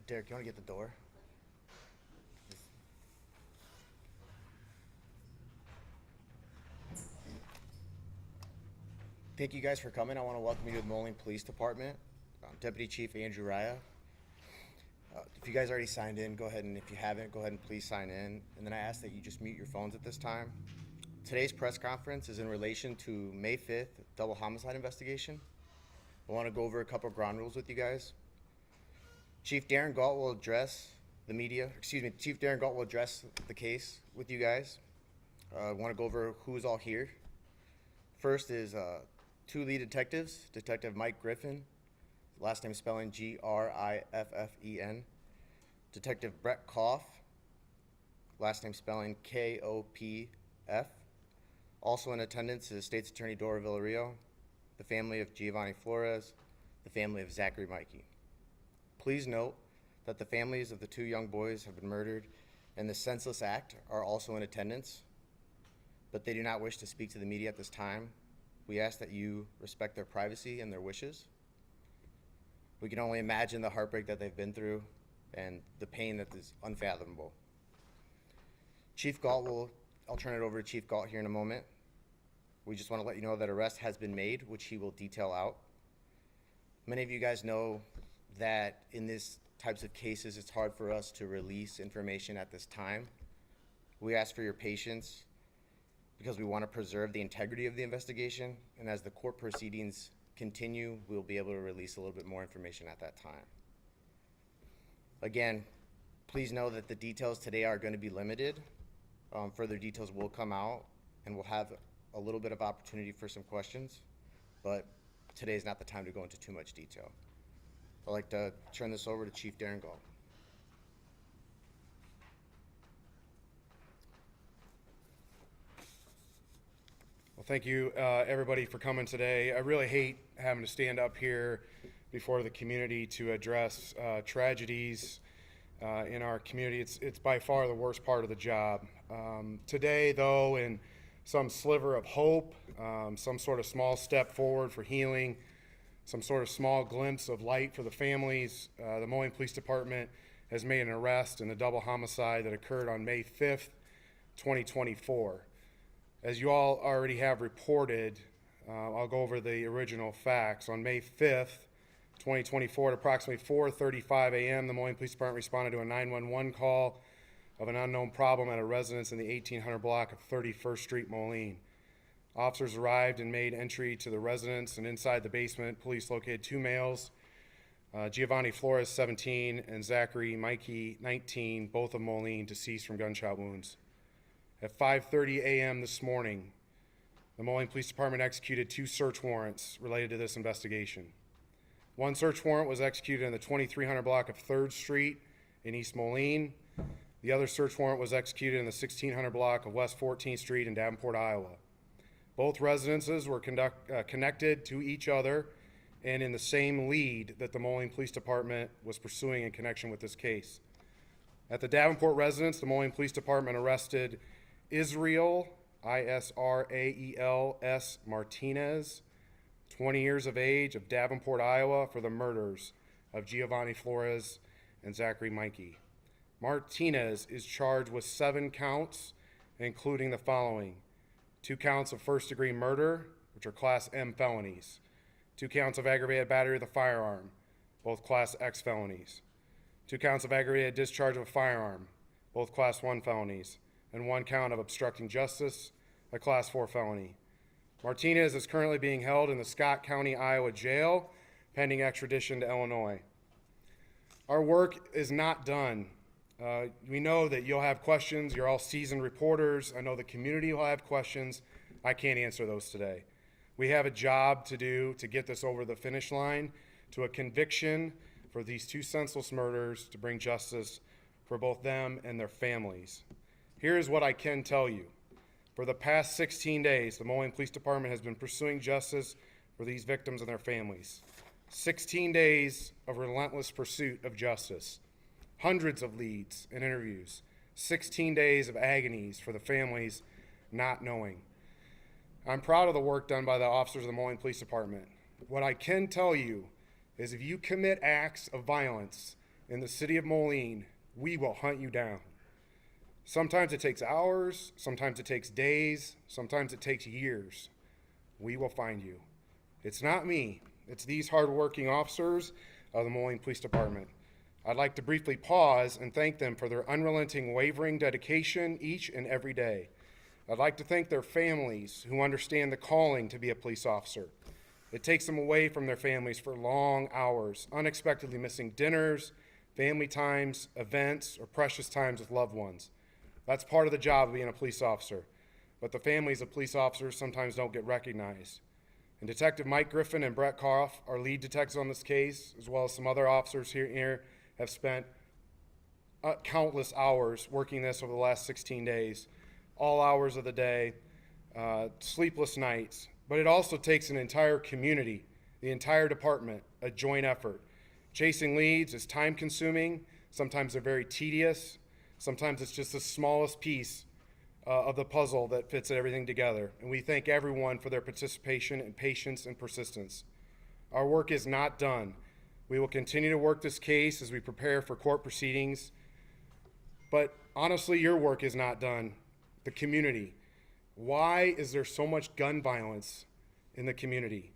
Derek, you want to get the door? Thank you guys for coming. I want to welcome you to the Moline Police Department. Deputy Chief Andrew Raya. If you guys already signed in, go ahead, and if you haven't, go ahead and please sign in. And then I ask that you just mute your phones at this time. Today's press conference is in relation to May 5th double homicide investigation. I want to go over a couple ground rules with you guys. Chief Darren Galt will address the media. Chief Darren Galt will address the case with you guys. I want to go over who's all here. First is two lead detectives, Detective Mike Griffin, last name spelling Griffen, Detective Brett Koff, last name spelling Kopf. Also in attendance is State's Attorney Dora Villarreal, the family of Giovanni Flores, the family of Zachary Mikey. Please note that the families of the two young boys have been murdered and the Senseless Act are also in attendance, but they do not wish to speak to the media at this time. We ask that you respect their privacy and their wishes. We can only imagine the heartbreak that they've been through and the pain that is unfathomable. Chief Galt I'll turn it over to Chief Galt here in a moment. We just want to let you know that arrest has been made, which he will detail out. Many of you guys know that in these types of cases, it's hard for us to release information at this time. We ask for your patience because we want to preserve the integrity of the investigation, and as the court proceedings continue, we'll be able to release a little bit more information at that time. Again, please know that the details today are going to be limited. Further details will come out, and we'll have a little bit of opportunity for some questions, but today is not the time to go into too much detail. I'd like to turn this over to Chief Darren Galt. Well, thank you, everybody, for coming today. I really hate having to stand up here before the community to address tragedies in our community. It's by far the worst part of the job. Today, though, in some sliver of hope, some sort of small step forward for healing, some sort of small glimpse of light for the families, the Moline Police Department has made an arrest in the double homicide that occurred on May 5th, 2024. As you all already have reported, I'll go over the original facts. On May 5th, 2024, at approximately 4:35 a.m., the Moline Police Department responded to a 911 call of an unknown problem at a residence in the 1800 block of 31st Street, Moline. Officers arrived and made entry to the residence, and inside the basement, police located two males, Giovanni Flores, 17, and Zachary Mikey, 19, both of Moline, deceased from gunshot wounds. At 5:30 a.m. this morning, the Moline Police Department executed two search warrants related to this investigation. One search warrant was executed in the 2300 block of 3rd Street in East Moline. The other search warrant was executed in the 1600 block of West 14th Street in Davenport, Iowa. Both residences were connected to each other and in the same lead that the Moline Police Department was pursuing in connection with this case. At the Davenport residence, the Moline Police Department arrested Israel, Israels Martinez, 20 years of age, of Davenport, Iowa, for the murders of Giovanni Flores and Zachary Mikey. Martinez is charged with 7 counts, including the following: 2 counts of first-degree murder, which are Class M felonies, 2 counts of aggravated battery with a firearm, both Class X felonies, 2 counts of aggravated discharge of a firearm, both Class 1 felonies, and 1 count of obstructing justice, a Class 4 felony. Martinez is currently being held in the Scott County, Iowa jail, pending extradition to Illinois. Our work is not done. We know that you'll have questions. You're all seasoned reporters. I know the community will have questions. I can't answer those today. We have a job to do to get this over the finish line to a conviction for these 2 senseless murders, to bring justice for both them and their families. Here's what I can tell you. For the past 16 days, the Moline Police Department has been pursuing justice for these victims and their families. 16 days of relentless pursuit of justice. Hundreds of leads and interviews. 16 days of agonies for the families not knowing. I'm proud of the work done by the officers of the Moline Police Department. What I can tell you is if you commit acts of violence in the city of Moline, we will hunt you down. Sometimes it takes hours, sometimes it takes days, sometimes it takes years. We will find you. It's not me, it's these hardworking officers of the Moline Police Department. I'd like to briefly pause and thank them for their unrelenting, wavering dedication each and every day. I'd like to thank their families who understand the calling to be a police officer. It takes them away from their families for long hours, unexpectedly missing dinners, family times, events, or precious times with loved ones. That's part of the job of being a police officer. But the families of police officers sometimes don't get recognized. And Detective Mike Griffin and Brett Koff, our lead detectives on this case, as well as some other officers here have spent countless hours working this over the last 16 days, all hours of the day, sleepless nights. But it also takes an entire community, the entire department, a joint effort. Chasing leads is time consuming. Sometimes they're very tedious. Sometimes it's just the smallest piece of the puzzle that fits everything together. And we thank everyone for their participation and patience and persistence. Our work is not done. We will continue to work this case as we prepare for court proceedings. But honestly, your work is not done. The community. Why is there so much gun violence in the community?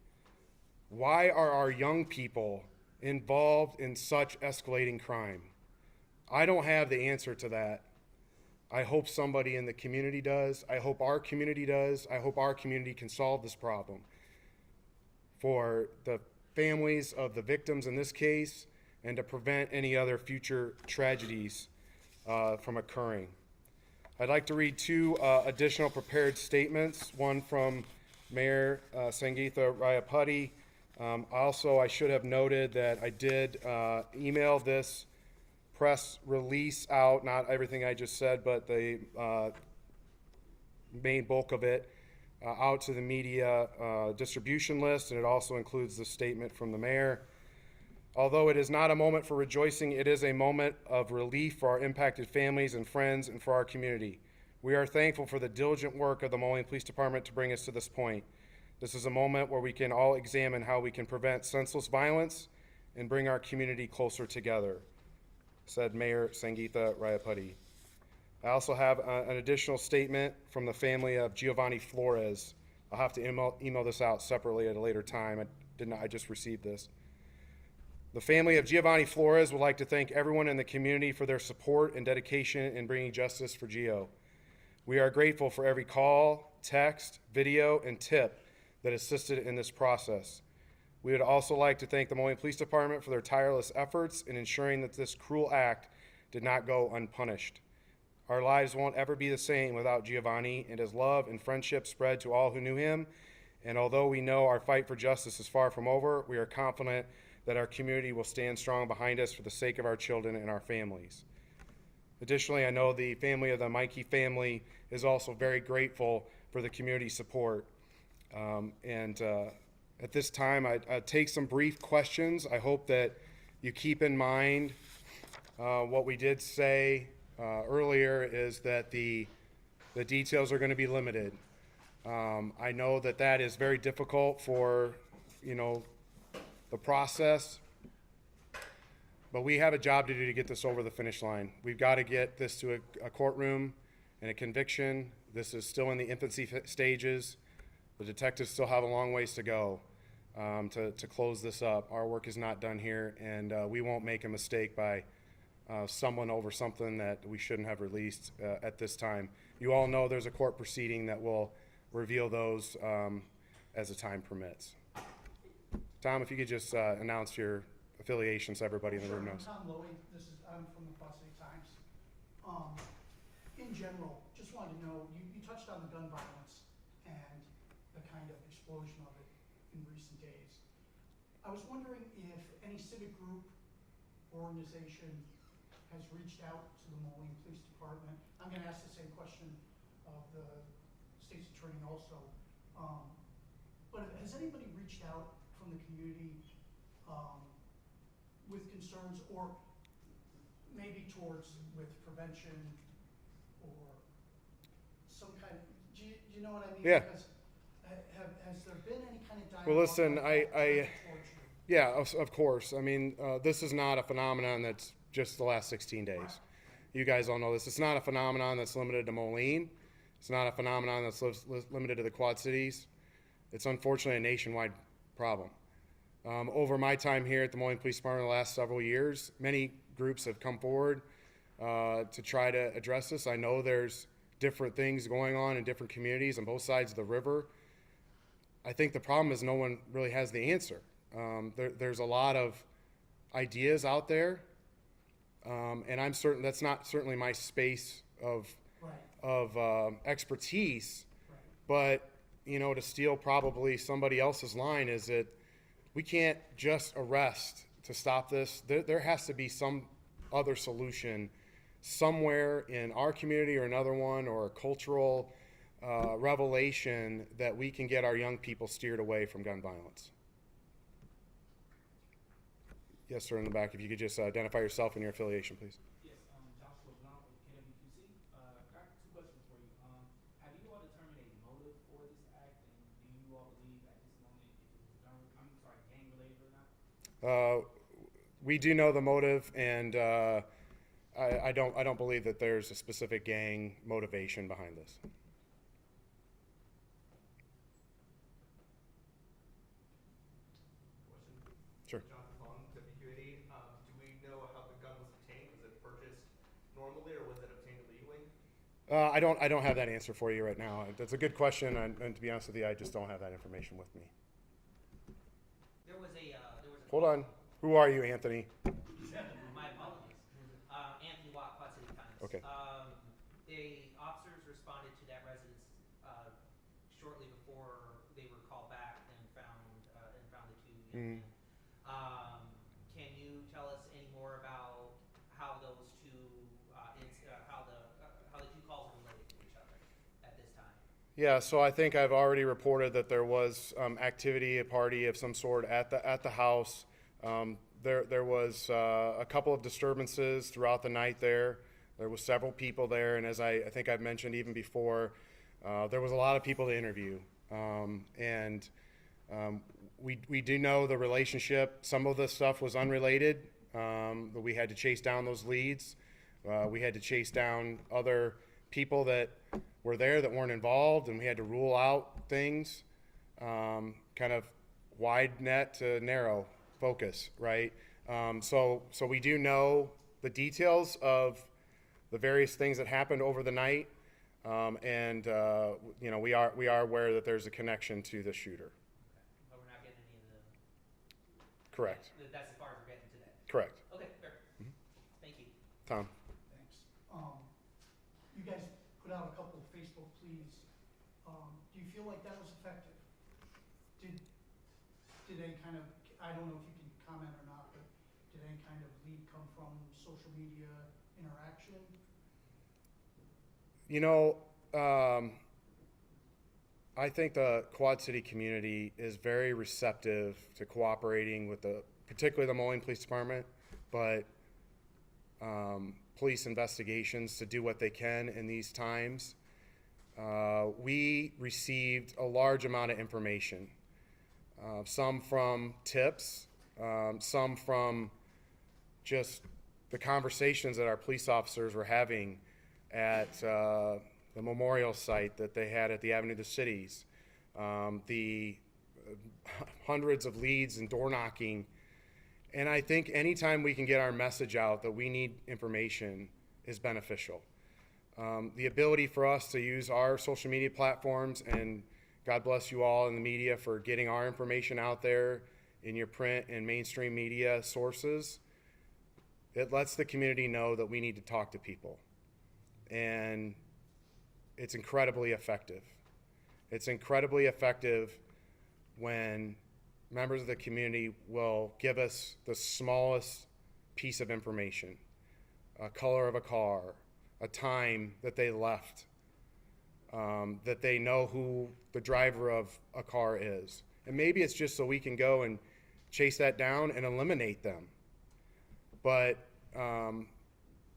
Why are our young people involved in such escalating crime? I don't have the answer to that. I hope somebody in the community does. I hope our community does. I hope our community can solve this problem for the families of the victims in this case and to prevent any other future tragedies from occurring. I'd like to read two additional prepared statements, one from Mayor Sangeetha Rayapati. Also, I should have noted that I did email this press release out, not everything I just said, but the main bulk of it, out to the media distribution list, and it also includes the statement from the mayor. Although it is not a moment for rejoicing, it is a moment of relief for our impacted families and friends and for our community. We are thankful for the diligent work of the Moline Police Department to bring us to this point. This is a moment where we can all examine how we can prevent senseless violence and bring our community closer together, said Mayor Sangeetha Rayapati. I also have an additional statement from the family of Giovanni Flores. I'll have to email this out separately at a later time. I just received this. The family of Giovanni Flores would like to thank everyone in the community for their support and dedication in bringing justice for Gio. We are grateful for every call, text, video, and tip that assisted in this process. We would also like to thank the Moline Police Department for their tireless efforts in ensuring that this cruel act did not go unpunished. Our lives won't ever be the same without Giovanni, and his love and friendship spread to all who knew him. And although we know our fight for justice is far from over, we are confident that our community will stand strong behind us for the sake of our children and our families. Additionally, I know the family of the Mikey family is also very grateful for the community support. At this time, I take some brief questions. I hope that you keep in mind what we did say earlier is that the details are going to be limited. I know that that is very difficult for, the process, but we have a job to do to get this over the finish line. We've got to get this to a courtroom and a conviction. This is still in the infancy stages. The detectives still have a long ways to go to close this up. Our work is not done here, and we won't make a mistake by stumbling over something that we shouldn't have released at this time. You all know there's a court proceeding that will reveal those as the time permits. Tom, if you could just announce your affiliation so everybody in the room knows. Tom Lowy, I'm from the Boston Times. In general, just wanted to know, you touched on the gun violence and the kind of explosion of it in recent days. I was wondering if any civic group or organization has reached out to the Moline Police Department. I'm going to ask the same question of the state's attorney also. But has anybody reached out from the community with concerns, or maybe towards with prevention or some kind of, do you know what I mean? Yeah. Because has there been any kind of dialogue? Well, listen, towards you? yeah, of course. I mean, this is not a phenomenon that's just the last 16 days. You guys all know this. It's not a phenomenon that's limited to Moline. It's not a phenomenon that's limited to the Quad Cities. It's unfortunately a nationwide problem. Over my time here at the Moline Police Department the last several years, many groups have come forward to try to address this. I know there's different things going on in different communities on both sides of the river. I think the problem is no one really has the answer. There's a lot of ideas out there, and I'm certain that's not certainly my space of expertise. But to steal probably somebody else's line, is that we can't just arrest to stop this. There has to be some other solution somewhere in our community or another one, or a cultural revelation that we can get our young people steered away from gun violence. Yes, sir, in the back. If you could just identify yourself and your affiliation, please. Yes, Joshua Blount with KWQC. Got two questions for you. Have you all determined a motive for this act, and do you all believe at this moment if it was gang related or not? We do know the motive, and I don't believe that there's a specific gang motivation behind this. Sure. Jonathan Long, WQAD. Do we know how the gun was obtained? Was it purchased normally, or was it obtained illegally? I don't have that answer for you right now. That's a good question, and to be honest with you, I just don't have that information with me. There was a Hold on. Who are you, Anthony? My apologies. Anthony Watt, Quad City Times. Okay. The officers responded to that residence shortly before they were called back and found the two young men. Can you tell us any more about how those two how the two calls are related to each other at this time? Yeah, so I think I've already reported that there was activity, a party of some sort at the house. There was a couple of disturbances throughout the night there. There was several people there, and as I think I've mentioned even before, there was a lot of people to interview. We do know the relationship. Some of the stuff was unrelated, but we had to chase down those leads. We had to chase down other people that were there that weren't involved, and we had to rule out things, kind of wide net to narrow focus, right? So we do know the details of the various things that happened over the night, and we are aware that there's a connection to the shooter. But we're not getting any of the. Correct. That's as far as we're getting today. Correct. Okay, fair. Thank you. Tom. Thanks. You guys put out a couple of Facebook pleas. Do you feel like that was effective? Did any kind of, I don't know if you can comment or not, but did any kind of lead come from social media interaction? I think the Quad City community is very receptive to cooperating with particularly the Moline Police Department, but police investigations to do what they can in these times. We received a large amount of information, some from tips, some from just the conversations that our police officers were having at the memorial site that they had at the Avenue of the Cities, the hundreds of leads and door knocking. And I think anytime we can get our message out that we need information is beneficial. The ability for us to use our social media platforms, and God bless you all in the media for getting our information out there in your print and mainstream media sources, it lets the community know that we need to talk to people. And it's incredibly effective. It's incredibly effective when members of the community will give us the smallest piece of information, a color of a car, a time that they left, that they know who the driver of a car is. And maybe it's just so we can go and chase that down and eliminate them. But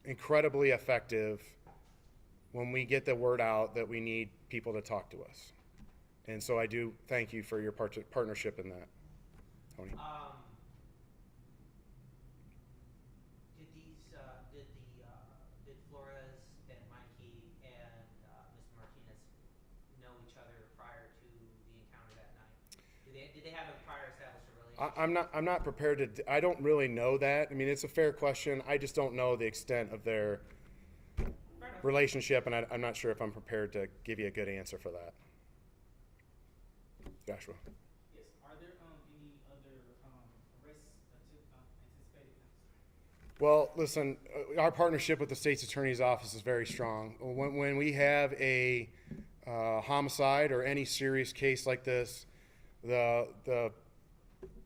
incredibly effective when we get the word out that we need people to talk to us. And so I do thank you for your partnership in that, Tony. Did these Did they have a prior established relationship? I'm not prepared to, I don't really know that. I mean, it's a fair question. I just don't know the extent of their Fair enough. relationship, and I'm not sure if I'm prepared to give you a good answer for that. Joshua? Yes, are there, any other, arrests anticipated? Well, listen, our partnership with the state's attorney's office is very strong. When we have a homicide or any serious case like this, the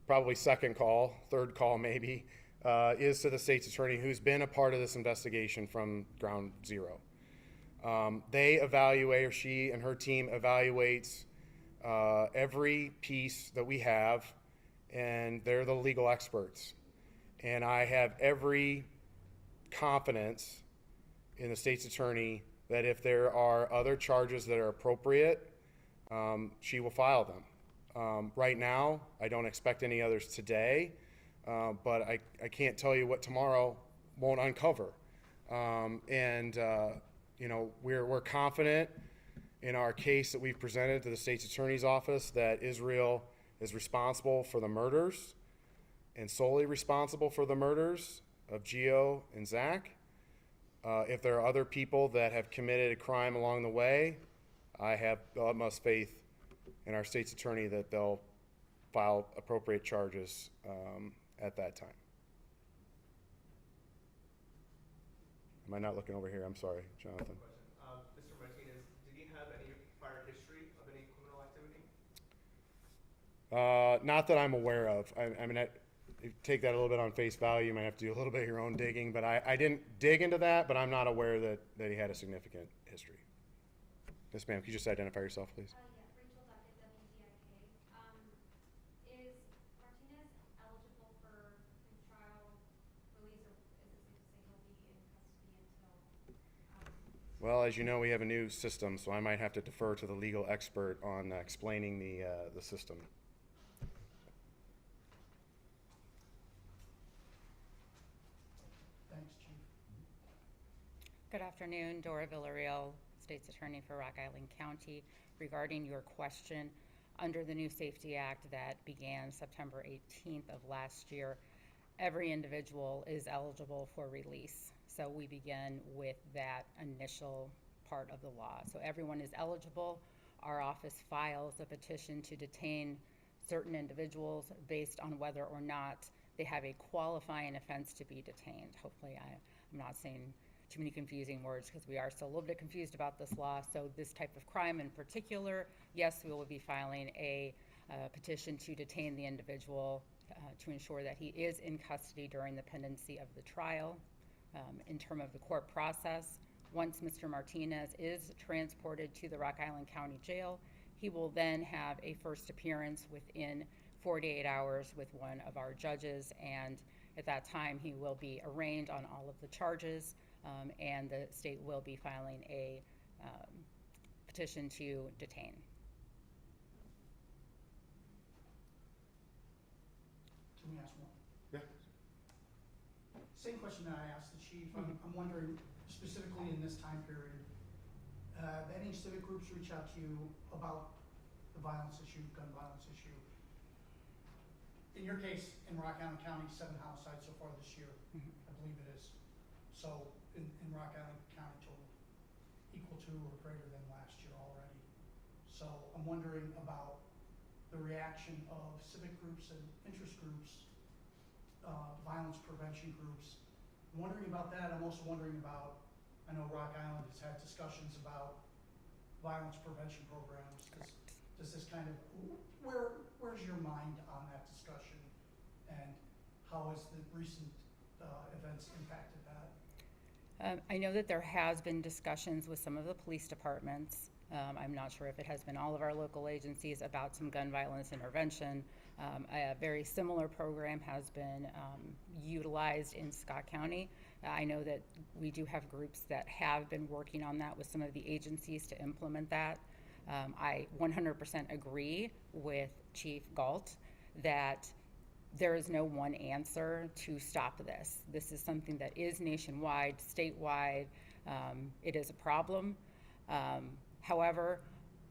probably second call, third call maybe, is to the state's attorney, who's been a part of this investigation from ground zero. They evaluate, or she and her team evaluates every piece that we have, and they're the legal experts. And I have every confidence in the state's attorney that if there are other charges that are appropriate, she will file them. Right now, I don't expect any others today, but I can't tell you what tomorrow won't uncover. You know, we're confident in our case that we've presented to the state's attorney's office that Israel is responsible for the murders and solely responsible for the murders of Gio and Zach. If there are other people that have committed a crime along the way, I have the utmost faith in our state's attorney that they'll file appropriate charges at that time. Am I not looking over here? I'm sorry, Jonathan. Question. Mr. Martinez, did he have any prior history of any criminal activity? Not that I'm aware of. I mean, you take that a little bit on face value. You might have to do a little bit of your own digging, but I didn't dig into that, but I'm not aware that he had a significant history. Yes, ma'am. Could you just identify yourself, please? Yeah, Rachel Duckett, WDIK. Is Martinez eligible for pretrial release, or is it safe to say he'll be in custody until? Well, as you know, we have a new system, so I might have to defer to the legal expert on explaining the system. Thanks, Chief. Good afternoon, Dora Villarreal, State's Attorney for Rock Island County. Regarding your question, under the new Safety Act that began September 18th of last year, every individual is eligible for release. So we begin with that initial part of the law. So everyone is eligible. Our office files a petition to detain certain individuals based on whether or not they have a qualifying offense to be detained. Hopefully I'm not saying too many confusing words, because we are still a little bit confused about this law. So this type of crime in particular, yes, we will be filing a petition to detain the individual to ensure that he is in custody during the pendency of the trial. In terms of the court process, once Mr. Martinez is transported to the Rock Island County Jail, he will then have a first appearance within 48 hours with one of our judges, and at that time he will be arraigned on all of the charges, and the state will be filing a petition to detain. Can we ask one? Yeah. Same question that I asked the chief. I'm wondering, specifically in this time period, have any civic groups reach out to you about the violence issue, gun violence issue? In your case, in Rock Island County, 7 homicides so far this year, I believe it is. So in Rock Island County total, equal to or greater than last year already. So I'm wondering about the reaction of civic groups and interest groups, violence prevention groups. I'm wondering about that. I'm also wondering about, I know Rock Island has had discussions about violence prevention programs. Does this kind of, where's your mind on that discussion, and how has the recent events impacted that? I know that there has been discussions with some of the police departments. I'm not sure if it has been all of our local agencies about some gun violence intervention. A very similar program has been utilized in Scott County. I know that we do have groups that have been working on that with some of the agencies to implement that. I 100% agree with Chief Galt that there is no one answer to stop this. This is something that is nationwide, statewide. It is a problem. However,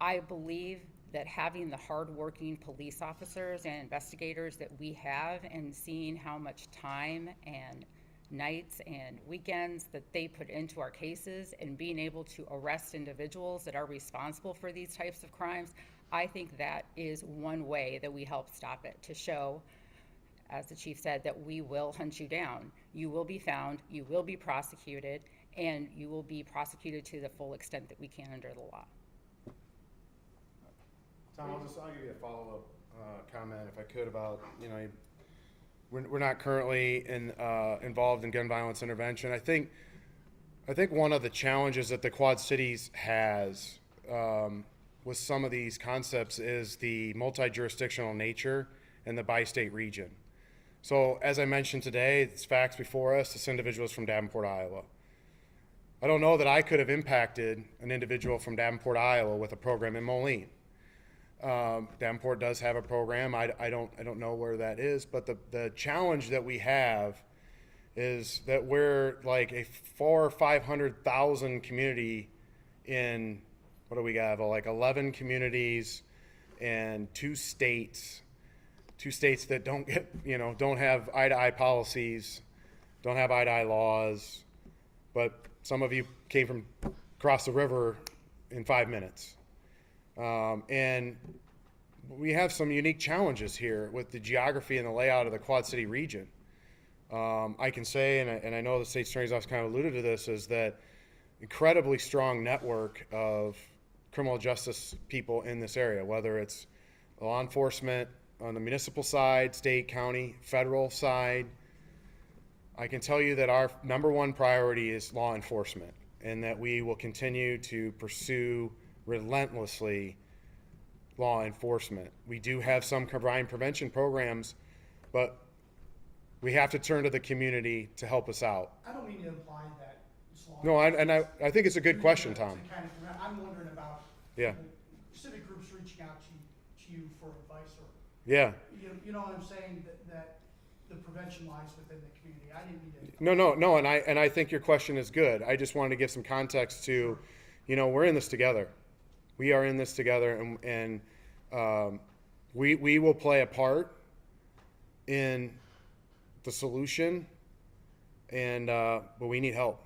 I believe that having the hardworking police officers and investigators that we have, and seeing how much time and nights and weekends that they put into our cases, and being able to arrest individuals that are responsible for these types of crimes, I think that is one way that we help stop it, to show, as the chief said, that we will hunt you down. You will be found, you will be prosecuted, and you will be prosecuted to the full extent that we can under the law. Tom, I'll give you a follow-up comment if I could about, we're not currently involved in gun violence intervention. I think one of the challenges that the Quad Cities has with some of these concepts is the multi-jurisdictional nature and the bi-state region. So as I mentioned today, it's facts before us. This individual is from Davenport, Iowa. I don't know that I could have impacted an individual from Davenport, Iowa with a program in Moline. Davenport does have a program. I don't know where that is, but the challenge that we have is that we're like a 400,000 or 500,000 community in, what do we got? Like 11 communities and two states that don't get, don't have eye-to-eye policies, don't have eye-to-eye laws, but some of you came from across the river in 5 minutes. And we have some unique challenges here with the geography and the layout of the Quad City region. I can say, and I know the state attorney's office kind of alluded to this, is that incredibly strong network of criminal justice people in this area, whether it's law enforcement on the municipal side, state, county, federal side. I can tell you that our number one priority is law enforcement, and that we will continue to pursue relentlessly law enforcement. We do have some crime prevention programs, but we have to turn to the community to help us out. I don't mean to imply that it's law. No, I think it's a good question, Tom. I'm wondering about Yeah. civic groups reaching out to you for advice, or Yeah. you know what I'm saying, that the prevention lies within the community. I didn't mean to. No, and I think your question is good. I just wanted to give some context to, we're in this together. We are in this together, and we will play a part in the solution, and but we need help.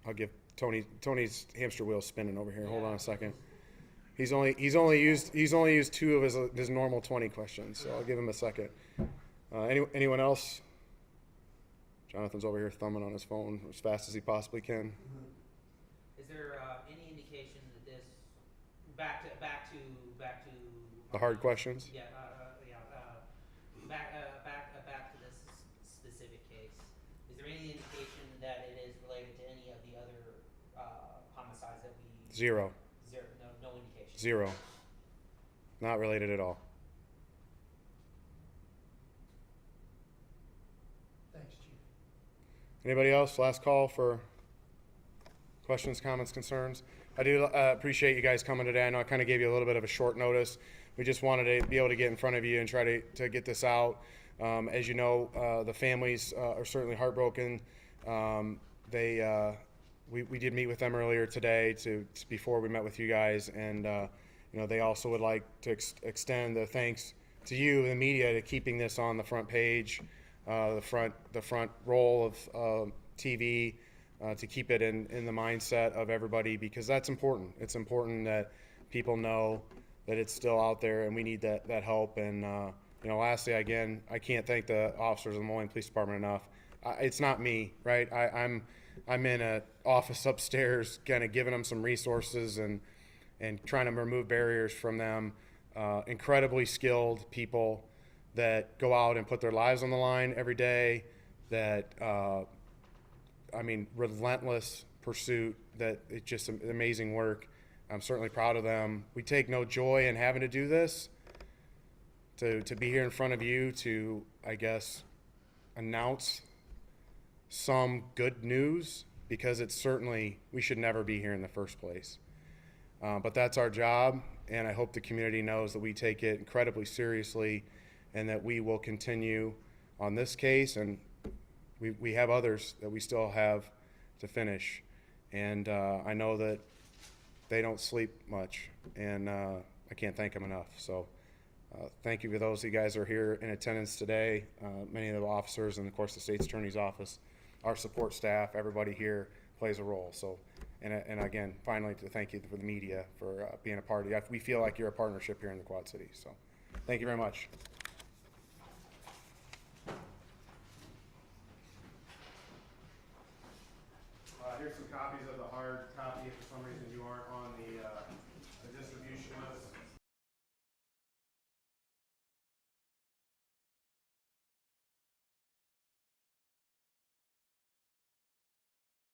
I'll give Tony's hamster wheel spinning over here. Hold on a second. He's only used 2 of his normal 20 questions, so I'll give him a second. Anyone else? Jonathan's over here thumbing on his phone as fast as he possibly can. Is there any indication that this back to The hard questions? Yeah, back to this specific case. Is there any indication that it is related to any of the other homicides that we? Zero. No indication. Zero. Not related at all. Thanks, Chief. Anybody else? Last call for questions, comments, concerns. I do appreciate you guys coming today. I know I kind of gave you a little bit of a short notice. We just wanted to be able to get in front of you and try to get this out. As you know, the families are certainly heartbroken. We did meet with them earlier today before we met with you guys, and they also would like to extend the thanks to you, the media, to keeping this on the front page, the front roll of TV, to keep it in the mindset of everybody, because that's important. It's important that people know that it's still out there, and we need that help. And lastly, again, I can't thank the officers of the Moline Police Department enough. It's not me, right? I'm in an office upstairs, kind of giving them some resources and trying to remove barriers from them. Incredibly skilled people that go out and put their lives on the line every day. That relentless pursuit. That it's just amazing work. I'm certainly proud of them. We take no joy in having to do this. To be here in front of you to, I guess, announce some good news, because it's certainly, we should never be here in the first place. But that's our job, and I hope the community knows that we take it incredibly seriously, and that we will continue on this case and we have others that we still have to finish. And I know that they don't sleep much, and I can't thank them enough. So thank you for those of you guys who are here in attendance today, many of the officers, and of course the State's Attorney's Office, our support staff, everybody here plays a role. So, and again, finally, to thank you for the media for being a part of it. We feel like you're a partnership here in the Quad Cities. So thank you very much. Here's some copies of the hard copy if for some reason you aren't on the